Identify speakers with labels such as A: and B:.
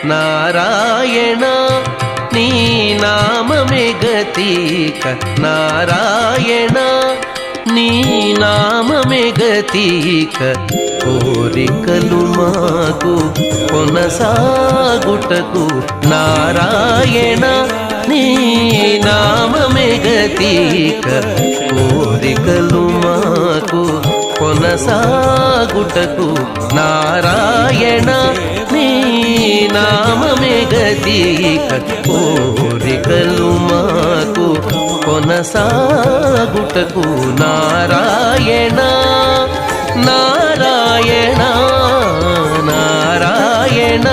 A: నారాయణ నీ నామమే గతిక నారాయణ నీ నామమే గతిక కోరికలు మాకు కొనసాగుటకు నారాయణ నీ నామమే గతిక కోరికలు మాకు కొనసాగుటకు నారాయణ నీ నామమే గతిక కోరికలు మాకు కొనసాగుటకు నారాయణ నారాయణ నారాయణ